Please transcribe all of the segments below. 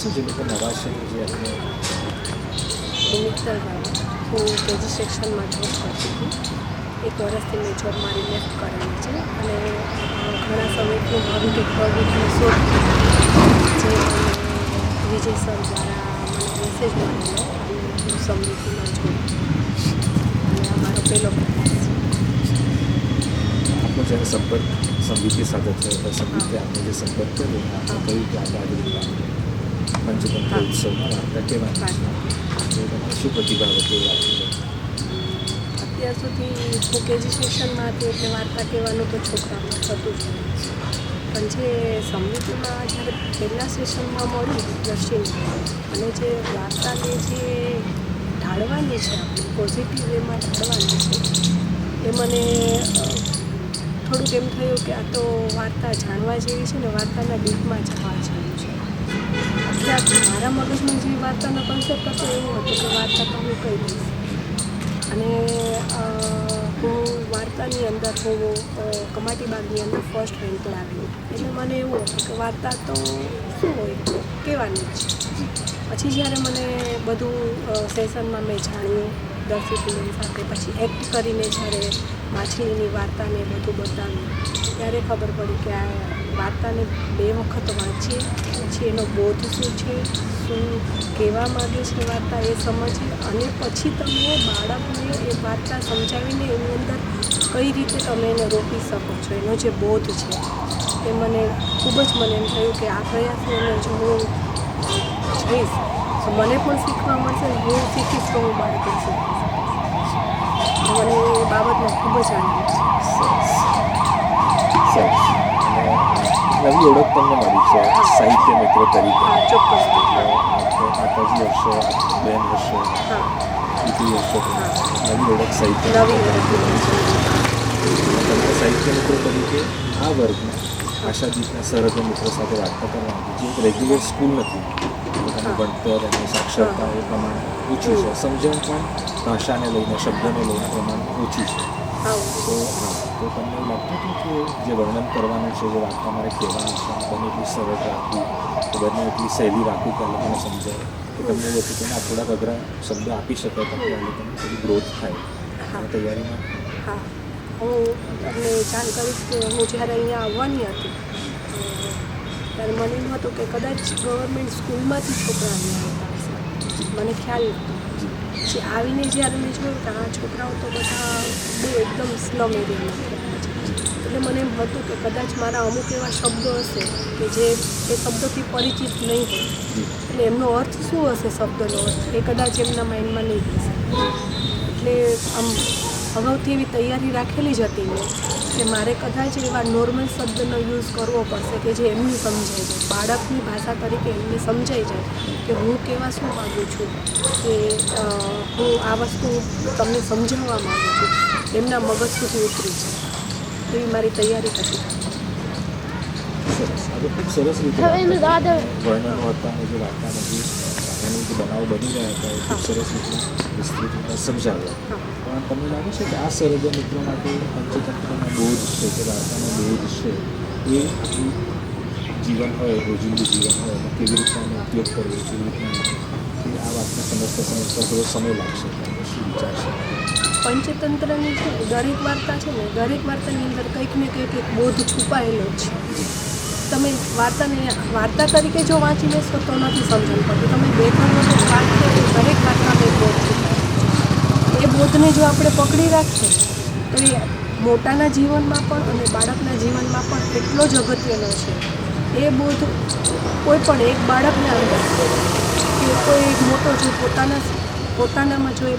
જણાવશો જે લોકો નવા છે જે આપણે હું કેજી સેક્શનમાં જોબ કરતી હતી. 1 વર્ષથી મેં જોબ મારી લેફ્ટ કરેલી છે અને ઘણા સમયથી મારું એક પ્રોજેક્ટને શોધ જે વિજય સર દ્વારા મને મેસેજ મળેલો અને હું સમૃદ્ધિમાં છું અને આ મારો પહેલો પ્રયાસ છે. આપણો જ્યારે સંપર્ક સંગીતની સાથે થયો તો સંગીતે આપણે જે સંપર્ક કર્યો આપણે કહ્યું કે આપણે આવી રીતે પંચતંત્ર ઉત્સવમાં વાર્તા કહેવાની છે. તમારે શું પ્રતિભાવ હતો એ વાતની? અત્યાર સુધી હું કેજી સેક્શનમાં હતી એટલે વાર્તા કહેવાનું તો છોકરાઓને થતું જ હોય છે. પણ જે સમૃદ્ધિમાં જ્યારે પહેલાં સેશનમાં મળ્યું દર્શિની અને જે વાર્તાને જે ઢાળવાની છે આપણે પોઝિટિવ વેમાં ઢાળવાની છે એ મને થોડુંક એમ થયું કે આ તો વાર્તા જાણવા જેવી છે ને વાર્તાના ડીપમાં જવા જેવું છે. અત્યારથી મારા મગજમાં જે વાર્તાનો કન્સેપ્ટ હતો એવું હતું કે વાર્તા તો હું કહી દઈશ અને હું વાર્તાની અંદર હું કમાટી બાગની અંદર ફર્સ્ટ રેન્ક લાવી એટલે મને એવું હતું કે વાર્તા તો શું હોય કહેવાની જ. પછી જ્યારે મને બધું સેશનમાં મેં જાણ્યું દર્શિની સાથે પછી એક્ટ કરીને જ્યારે માછલીની વાર્તાને બધું બતાવ્યું ત્યારે ખબર પડી કે આ વાર્તાને 2 વખત વાંચીએ પછી એનો બોધ શું છે શું કહેવા માગે છે વાર્તા એ સમજીએ અને પછી તમે બાળકને એ વાર્તા સમજાવીને એની અંદર કઈ રીતે તમે એને રોકી શકો છો એનો જે બોધ છે એ મને ખૂબ જ મને એમ થયું કે આ પ્રયાસને જો હું જઈશ તો મને પણ શીખવા મળશે ને હું શીખીશ તો હું બાળકને શીખીશ. મને એ બાબતનો ખૂબ જ આનંદ છે. સરસ. અને નવી ઓળખ તમને મળી છે સાહિત્ય મિત્ર તરીકે. હા ચોક્કસ. માતાજી હશે, બેન હશે, દીકરી હશે, નવી ઓળખ સાહિત્ય તમારા સાહિત્ય મિત્રો તરીકે આ વર્ગમાં આશાદીપના સરહદ મિત્રો સાથે વાર્તા કરવાની જે એક રેગ્યુલર સ્કૂલ નથી પોતાનું ભણતર અને સાક્ષરતા એ પ્રમાણે ઓછું છે સમજણ પણ ભાષાને લઈને શબ્દને લઈને પ્રમાણ ઓછું છે. તો તમને એવું લાગતું હતું કે જે વર્ણન કરવાનું છે જે વાર્તા મારે કહેવાનું છે બને એટલી સરળ રાખવું કે બને એટલી સહેલી રાખવું કે આ લોકોને સમજાય કે તમને એવું હતું કે ના થોડાક અઘરા શબ્દો આપી શકાય તમને આ લોકોને થોડી ગ્રોથ થાય આ તૈયારીમાં? હા, હું તમને જાણ કરીશ કે હું જ્યારે અહીંયા આવવાની હતી ત્યારે મને એમ હતું કે કદાચ ગવર્મેન્ટ સ્કૂલમાંથી છોકરા અહીંયા આવતા હશે મને ખ્યાલ નહોતો. પછી આવીને જ્યારે મેં જોયું કે આ છોકરાઓ તો બધા બહુ એકદમ સ્લમ એરિયામાં રહ્યા છે એટલે મને એમ હતું કે કદાચ મારા અમુક એવા શબ્દો હશે કે જે એ શબ્દોથી પરિચિત નહીં હોય એટલે એમનો અર્થ શું હશે શબ્દનો અર્થ એ કદાચ એમના માઇન્ડમાં નહીં બેસે એટલે આમ અગાઉથી એવી તૈયારી રાખેલી જ હતી મેં કે મારે કદાચ એવા નોર્મલ શબ્દનો યુઝ કરવો પડશે કે જે એમને સમજાઈ જાય બાળકની ભાષા તરીકે એમને સમજાઈ જાય કે હું કહેવા શું માગું છું કે હું આ વસ્તુ તમને સમજાવવા માગું છું એમના મગજ સુધી ઉતરી છે એવી મારી તૈયારી હતી. સરસ. આજે ખૂબ સરસ રીતે વર્ણનો હતા અને જે વાર્તાનો જે બનાવો બની રહ્યા હતા એ ખૂબ સરસ રીતે વિસ્તૃત રીતે સમજાવ્યા. પણ તમને લાગે છે કે આ સરહદ મિત્રો માટે પંચતંત્રનો બોધ છે કે વાર્તાનો બોધ છે એ આપણું જીવન હોય રોજિંદુ જીવન હોય એમાં કેવી રીતના એનો ઉપયોગ કરવો કેવી રીતના કે આ વાતને સમજતા થોડો સમય લાગશે શું વિચાર છે? પંચતંત્રની દરેક વાર્તા છે ને દરેક વાર્તાની અંદર કંઈક ને કંઈક એક બોધ છુપાયેલો જ છે. તમે વાર્તાને વાર્તા તરીકે જો વાંચી લેશો તો નથી સમજણ પડતી. તમે 2-3 વખત વાંચશો તો દરેક વાર્તામાં એક બોધ છુપાયેલો એ બોધને જો આપણે પકડી રાખીએ તો એ મોટાના જીવનમાં પણ અને બાળકના જીવનમાં પણ એટલો જ અગત્યનો છે. એ બોધ કોઈ પણ એક બાળકના અંદર કે કોઈ એક મોટો જો પોતાનામાં જો એ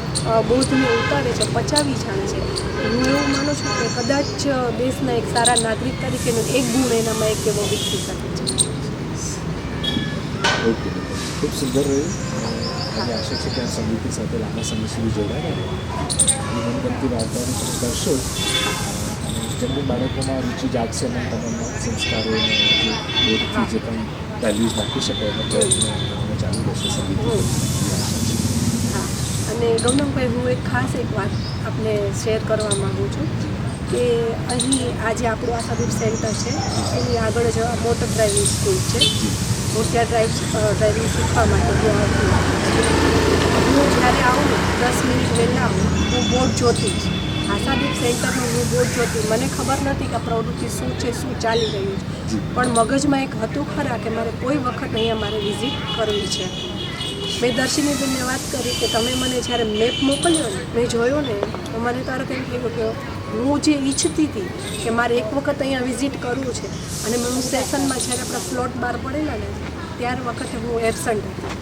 બોધને ઉતારે છે પચાવી જાણે છે હું એવું માનું છું કે કદાચ દેશના એક સારા નાગરિક તરીકેનો એક ગુણ એનામાં એક એવો વિકસી શકે છે. ઓકે, ખૂબ સુંદર રહ્યું. મને આશા છે કે આ સંગીતની સાથે લાંબા સમય સુધી જોડાયા એ મનગમતી વાર્તાઓને તમે કરશો અને જેમ જેમ બાળકોમાં રુચિ જાગશે અને તમારા સંસ્કારો અને જે બોધથી જે પણ વેલ્યુઝ નાખી શકાય એનો પ્રયત્ન ચાલુ રહેશે સંગીતની. હા, અને ગૌતમભાઈ હું એક ખાસ એક વાત આપને શેર કરવા માગું છું કે અહીં આજે આપણું આશાદીપ સેન્ટર છે એની આગળ જ મોટર ડ્રાઇવિંગ સ્કૂલ છે હું ત્યાં ડ્રાઇવિંગ શીખવા માટે ગયા હતી. હું જ્યારે આવું 10 મિનિટ વહેલા આવું હું બોર્ડ જોતી જ આશાદીપ સેન્ટરનું હું બોર્ડ જોતી. મને ખબર નથી કે આ પ્રવૃત્તિ શું છે, શું ચાલી રહ્યું છે, પણ મગજમાં એક હતું ખરા કે મારે કોઈ વખત અહીંયા મારે વિઝિટ કરવી છે. મેં દર્શિનીબેનને વાત કરી કે તમે મને જ્યારે મેપ મોકલ્યો ને મેં જોયો ને તો મને તરત એમ થયું કે હું જે ઈચ્છતી હતી કે મારે એક વખત અહીંયા વિઝિટ કરવું છે, અને હું સેશનમાં જ્યારે આપણા સ્લોટ બહાર પડેલા ને ત્યાર વખતે હું એબસન્ટ હતી.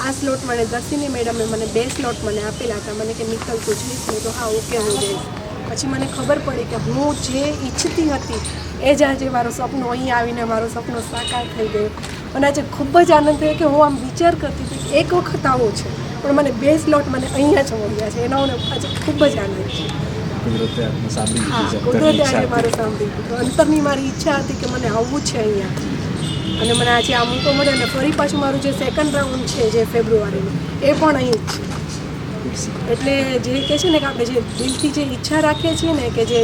આ સ્લોટ મને દર્શિની મેડમે મને 2 સ્લોટ મને આપેલા હતા. મને કે નિકલ તું જઈશ? મેં તો હા ઓકે હું જઈશ. પછી મને ખબર પડી કે હું જે ઈચ્છતી હતી એ જ આજે મારું સપનું અહીં આવીને મારું સપનું સાકાર થઈ ગયું. અને આજે ખૂબ જ આનંદ થયો કે હું આમ વિચાર કરતી હતી કે એક વખત આવું છે, પણ મને 2 સ્લોટ મને અહીંયા જ મળ્યા છે. એનો મને આજે ખૂબ જ આનંદ છે. કુદરતે આપને સાંભળી હા, લીધી છે, કુદરતે અંતરની આજે ઈચ્છા મારું સાંભળી લીધું. અંતરની મારી ઈચ્છા હતી કે મને આવવું છે અહીંયા, અને મને આજે આ મોકો મળ્યો. અને ફરી પાછું મારું જે સેકન્ડ રાઉન્ડ છે જે ફેબ્રુઆરીનું એ પણ અહીં જ છે. એટલે જે કહે છે ને કે આપણે જે દિલથી જે ઈચ્છા રાખીએ છીએ ને કે જે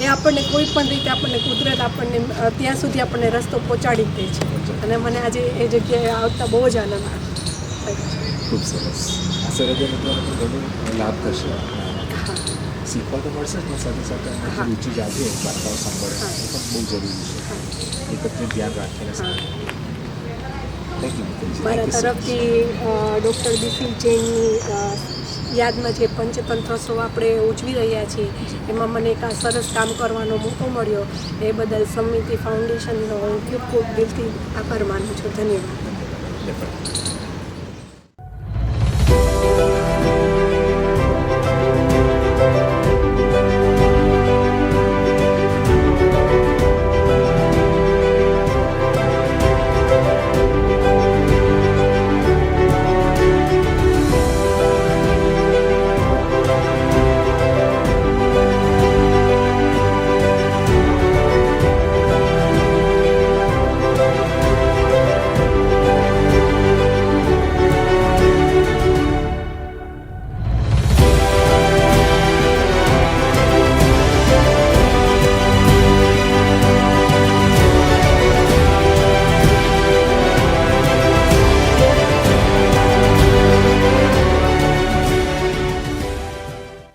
એ આપણને કોઈ પણ રીતે આપણને કુદરત આપણને ત્યાં સુધી આપણને રસ્તો પહોંચાડી જ દે છે. અને મને આજે એ જગ્યાએ આવતા બહુ જ આનંદ આવે. ખૂબ સરસ. આ સરહદે મિત્રોને પણ ઘણું લાભ થશે. શીખવા તો મળશે જ, પણ સાથે સાથે એમની રુચિ જાગે, વાર્તાઓ સાંભળે એ પણ બહુ જરૂરી છે. એકત્રિત ધ્યાન રાખીને થેન્ક યુ. મારા તરફથી ડૉક્ટર બી.સી. જૈનની યાદમાં જે પંચતંત્રોત્સવ આપણે ઉજવી રહ્યા છીએ એમાં મને એક આ સરસ કામ કરવાનો મોકો મળ્યો એ બદલ સમિતિ ફાઉન્ડેશનનો હું ખૂબ ખૂબ દિલથી આભાર માનું છું. ધન્યવાદ.